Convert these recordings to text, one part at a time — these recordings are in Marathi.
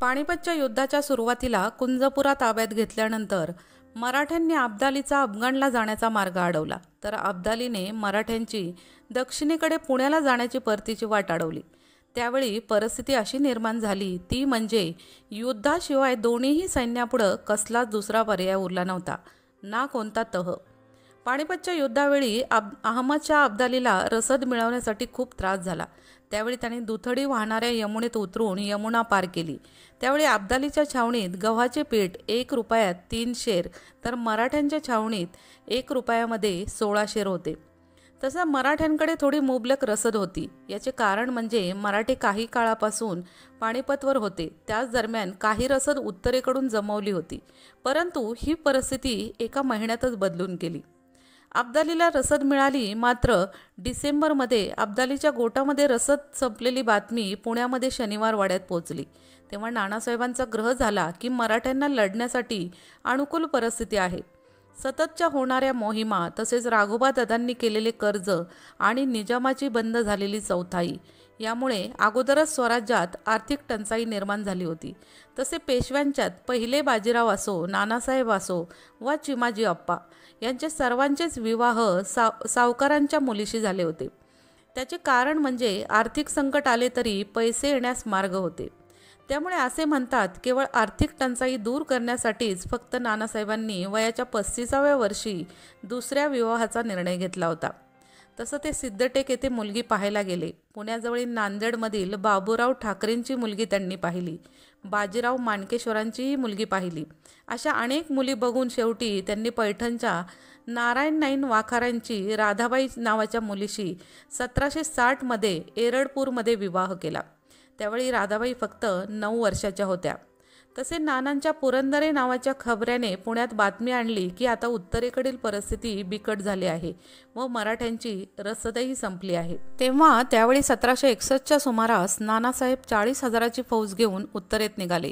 पानिपतच्या युद्धाच्या सुरुवातीला कुंजपुरा ताब्यात घेतल्यानंतर मराठ्यांनी अब्दालीचा अफगाणला जाण्याचा मार्ग अडवला, तर अब्दालीने मराठ्यांची दक्षिणेकडे पुण्याला जाण्याची परतीची वाट अडवली। त्यावेळी परिस्थिती अशी निर्माण झाली ती म्हणजे युद्धाशिवाय दोन्हीही सैन्यापुढे कसलाच दुसरा पर्याय उरला नव्हता, ना कोणता तह। पानिपतच्या युद्धावेळी अहमदशाह अब्दालीला रसद मिळवण्यासाठी खूप त्रास झाला। त्यावेळी त्याने दुथडी वाहणाऱ्या यमुनेत उतरून यमुना पार केली। त्यावेळी अब्दालीच्या छावणीत गव्हाचे पीठ 1 रुपयात 3 शेर, तर मराठ्यांच्या छावणीत 1 रुपयामध्ये 16 शेर होते। तसं मराठ्यांकडे थोडी मुबलक रसद होती। याचे कारण म्हणजे मराठे काही काळापासून पानिपतवर होते, त्याच दरम्यान काही रसद उत्तरेकडून जमवली होती, परंतु ही परिस्थिती एका महिन्यातच बदलून गेली। अब्दालीला रसद मिळाली, मात्र डिसेंबरमध्ये अब्दालीच्या गोटामध्ये रसद संपलेली बातमी पुण्यामध्ये शनिवार वाड्यात पोहोचली। तेव्हा नानासाहेबांचा ग्रह झाला की मराठ्यांना लढण्यासाठी अनुकूल परिस्थिती आहे। सततच्या होणाऱ्या मोहिमा, तसेच राघोबा दादांनी केलेले कर्ज आणि निजामाची बंद झालेली चौथाई यामुळे अगोदरच स्वराज्यात आर्थिक टंचाई निर्माण झाली होती। तसे पेशव्यांच्यात पहिले बाजीराव असो, नानासाहेब असो वा चिमाजी अप्पा यांचे सर्वांचेच विवाह सावकारांच्या मुलीशी झाले होते। त्याचे कारण म्हणजे आर्थिक संकट आले तरी पैसे येण्यास मार्ग होते। त्यामुळे असे म्हणतात, केवळ आर्थिक टंचाई दूर करण्यासाठीच फक्त नानासाहेबांनी वयाच्या 35व्या वर्षी दुसऱ्या विवाहाचा निर्णय घेतला होता। तसं ते सिद्धटेक येथे मुलगी पाहायला गेले। पुण्याजवळील नांदेडमधील बाबूराव ठाकरेंची मुलगी त्यांनी पाहिली, बाजीराव माणकेश्वरांचीही मुलगी पाहिली। अशा अनेक मुली बघून शेवटी त्यांनी पैठणच्या नारायण नाईन वाखारांची राधाबाई नावाच्या मुलीशी 1760 एरडपूरमध्ये विवाह केला। त्यावेळी राधाबाई फक्त 9 वर्षाच्या होत्या। तसे नानांच्या पुरंदरे नावाच्या खबऱ्याने पुण्यात बातमी आणली की आता उत्तरेकडील परिस्थिती बिकट झाली आहे व मराठ्यांची रसदही संपली आहे। तेव्हा त्यावेळी 1761च्या सुमारास नानासाहेब 40,000ची फौज घेऊन उत्तरेत निघाले,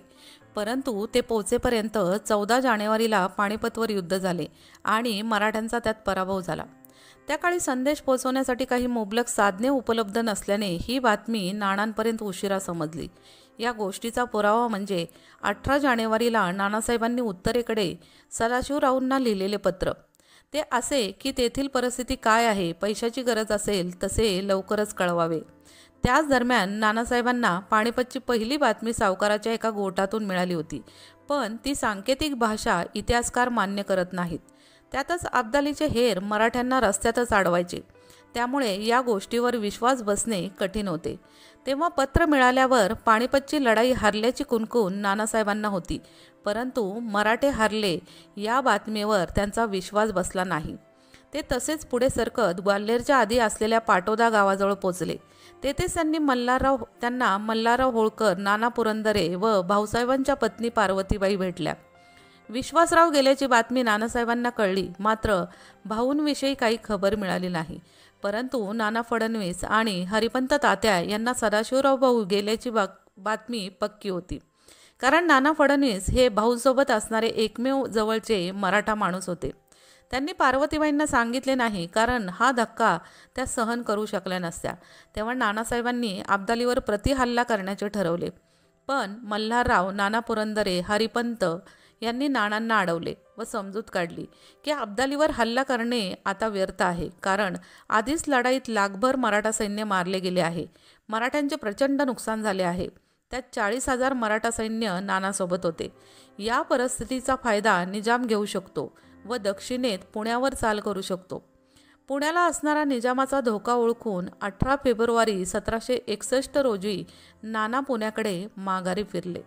परंतु ते पोहोचेपर्यंत 14 जानेवारीला पानिपतवर युद्ध झाले आणि मराठ्यांचा त्यात पराभव झाला। त्या काळी संदेश पोहोचवण्यासाठी काही मुबलक साधने उपलब्ध नसल्याने ही बातमी नानांपर्यंत उशिरा समजली। या गोष्टीचा पुरावा म्हणजे 18 जानेवारीला नानासाहेबांनी उत्तरेकडे सदाशिवरावांना लिहिलेले पत्र। ते असे की तेथील परिस्थिती काय आहे, पैशाची गरज असेल तसे लवकरच कळवावे। त्याच दरम्यान नानासाहेबांना पानिपतची पहिली बातमी सावकाराच्या एका गोटातून मिळाली होती, पण ती सांकेतिक भाषा इतिहासकार मान्य करत नाहीत। त्यातच अब्दालीचे हेर मराठ्यांना रस्त्यातच अडवायचे, त्यामुळे या गोष्टीवर विश्वास बसणे कठीण होते। तेव्हा पत्र मिळाल्यावर पानिपतची लढाई हरल्याची कुणकुण नानासाहेबांना होती, परंतु मराठे हरले या बातमीवर त्यांचा विश्वास बसला नाही। ते तसेच पुढे सरकत ग्वाल्हेरच्या आधी असलेल्या पाटोदा गावाजवळ पोचले। तेथेच त्यांना मल्हारराव होळकर, नाना पुरंदरे व भाऊसाहेबांच्या पत्नी पार्वतीबाई भेटल्या। विश्वासराव गेल्याची बातमी नानासाहेबांना कळली, मात्र भाऊंविषयी काही खबर मिळाली नाही। परंतु नाना फडणवीस आणि हरिपंत तात्या यांना सदाशिवराव भाऊ गेल्याची बातमी पक्की होती, कारण नाना फडणवीस हे भाऊसोबत असणारे एकमेव जवळचे मराठा माणूस होते। त्यांनी पार्वतीबाईंना सांगितले नाही, कारण हा धक्का त्या सहन करू शकल्या नसत्या। तेव्हा नानासाहेबांनी अब्दालीवर प्रतिहल्ला करण्याचे ठरवले, पण मल्हारराव, नाना पुरंदरे, हरिपंत यांनी नानांना अडवले व समजूत काढली की अब्दालीवर हल्ला करणे आता व्यर्थ आहे, कारण आधीच लढाईत लाखभर मराठा सैन्य मारले गेले आहे। मराठ्यांचे प्रचंड नुकसान झाले आहे। त्यात 40,000 मराठा सैन्य नानासोबत होते। या परिस्थितीचा फायदा निजाम घेऊ शकतो व दक्षिणेत पुण्यावर चाल करू शकतो। पुण्याला असणारा निजामाचा धोका ओळखून 18 फेब्रुवारी 1761 रोजी नाना पुण्याकडे माघारी फिरले।